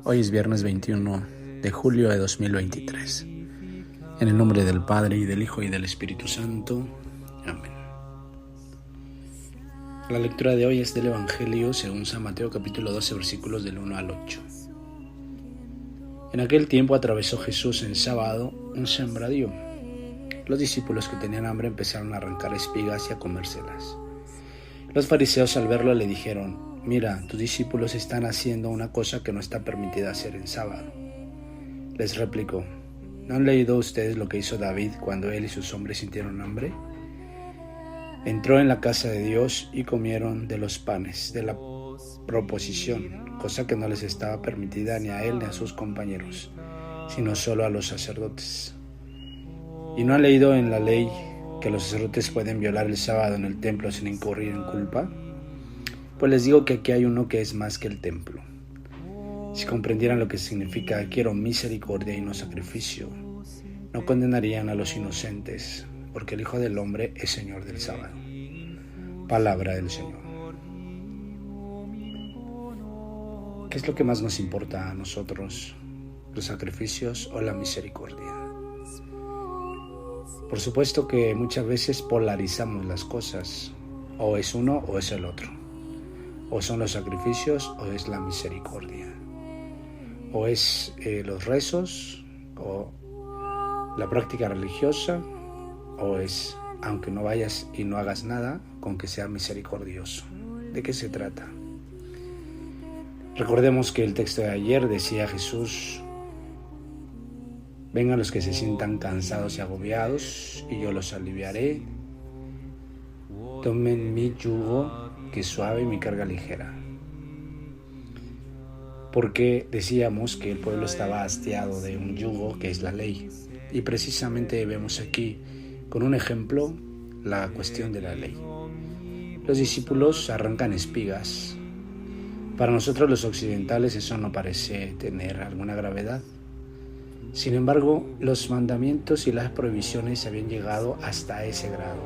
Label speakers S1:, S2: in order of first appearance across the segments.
S1: Hoy es viernes 21 de julio de 2023. En el nombre del Padre, y del Hijo, y del Espíritu Santo. Amén. La lectura de hoy es del Evangelio según San Mateo capítulo 12, versículos del 1 al 8. En aquel tiempo atravesó Jesús en sábado un sembradío. Los discípulos que tenían hambre empezaron a arrancar espigas y a comérselas. Los fariseos al verlo le dijeron: «Mira, tus discípulos están haciendo una cosa que no está permitida hacer en sábado». Les replicó: ¿No han leído ustedes lo que hizo David cuando él y sus hombres sintieron hambre? Entró en la casa de Dios y comieron de los panes de la proposición, cosa que no les estaba permitida ni a él ni a sus compañeros, sino solo a los sacerdotes. ¿Y no han leído en la ley que los sacerdotes pueden violar el sábado en el templo sin incurrir en culpa? Pues les digo que aquí hay uno que es más que el templo. Si comprendieran lo que significa «quiero misericordia y no sacrificio», no condenarían a los inocentes, porque el Hijo del Hombre es Señor del sábado. Palabra del Señor. ¿Qué es lo que más nos importa a nosotros, los sacrificios o la misericordia? Por supuesto que muchas veces polarizamos las cosas, o es uno o es el otro, o son los sacrificios o es la misericordia, o es los rezos o la práctica religiosa, o es aunque no vayas y no hagas nada, con que sea misericordioso. ¿De qué se trata? Recordemos que el texto de ayer decía Jesús: «Vengan los que se sientan cansados y agobiados, y yo los aliviaré. Tomen mi yugo, que es suave, y mi carga ligera». Porque decíamos que el pueblo estaba hastiado de un yugo que es la ley. Y precisamente vemos aquí, con un ejemplo, la cuestión de la ley. Los discípulos arrancan espigas. Para nosotros los occidentales eso no parece tener alguna gravedad. Sin embargo, los mandamientos y las prohibiciones habían llegado hasta ese grado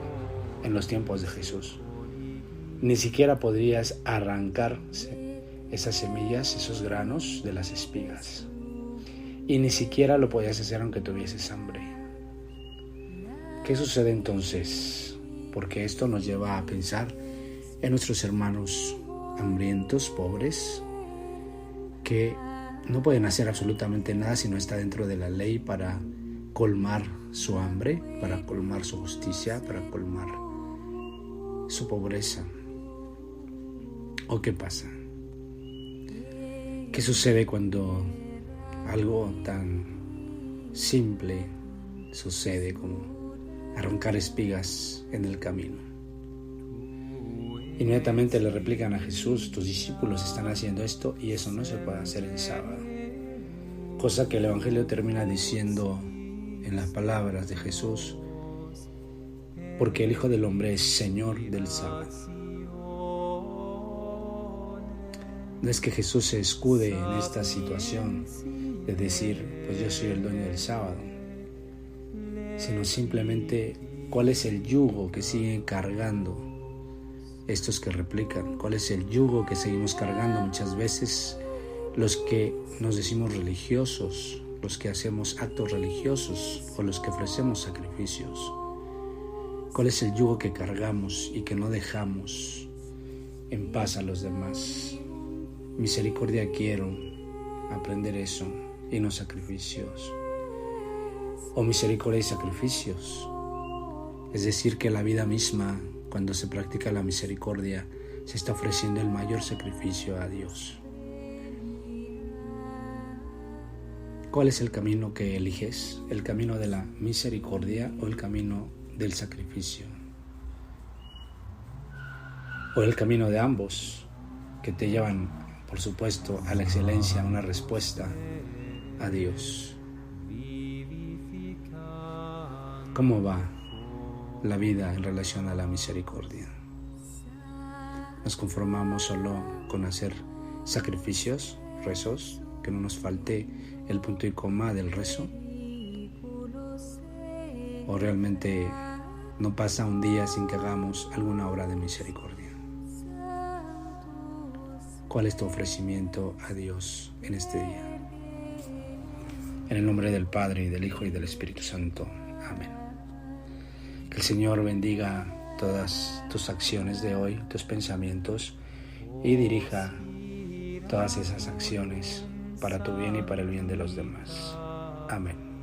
S1: en los tiempos de Jesús. Ni siquiera podrías arrancar esas semillas, esos granos de las espigas. Y ni siquiera lo podías hacer aunque tuvieses hambre. ¿Qué sucede entonces? Porque esto nos lleva a pensar en nuestros hermanos hambrientos, pobres, que no pueden hacer absolutamente nada si no está dentro de la ley para colmar su hambre, para colmar su justicia, para colmar su pobreza. ¿O qué pasa? ¿Qué sucede cuando algo tan simple sucede como arrancar espigas en el camino? Inmediatamente le replican a Jesús: «Tus discípulos están haciendo esto y eso no se puede hacer en sábado». Cosa que el Evangelio termina diciendo en las palabras de Jesús: «Porque el Hijo del Hombre es Señor del sábado». No es que Jesús se escude en esta situación de decir: «Pues yo soy el dueño del sábado», sino simplemente cuál es el yugo que siguen cargando estos que replican, cuál es el yugo que seguimos cargando muchas veces los que nos decimos religiosos, los que hacemos actos religiosos o los que ofrecemos sacrificios. ¿Cuál es el yugo que cargamos y que no dejamos en paz a los demás? Misericordia quiero, aprender eso, y no sacrificios. O misericordia y sacrificios. Es decir, que la vida misma, cuando se practica la misericordia, se está ofreciendo el mayor sacrificio a Dios. ¿Cuál es el camino que eliges? ¿El camino de la misericordia o el camino del sacrificio? ¿O el camino de ambos, que te llevan, por supuesto, a la excelencia, a una respuesta a Dios? ¿Cómo va la vida en relación a la misericordia? ¿Nos conformamos solo con hacer sacrificios, rezos, que no nos falte el punto y coma del rezo? ¿O realmente no pasa un día sin que hagamos alguna obra de misericordia? ¿Cuál es tu ofrecimiento a Dios en este día? En el nombre del Padre, y del Hijo, y del Espíritu Santo. Amén. Que el Señor bendiga todas tus acciones de hoy, tus pensamientos, y dirija todas esas acciones para tu bien y para el bien de los demás. Amén.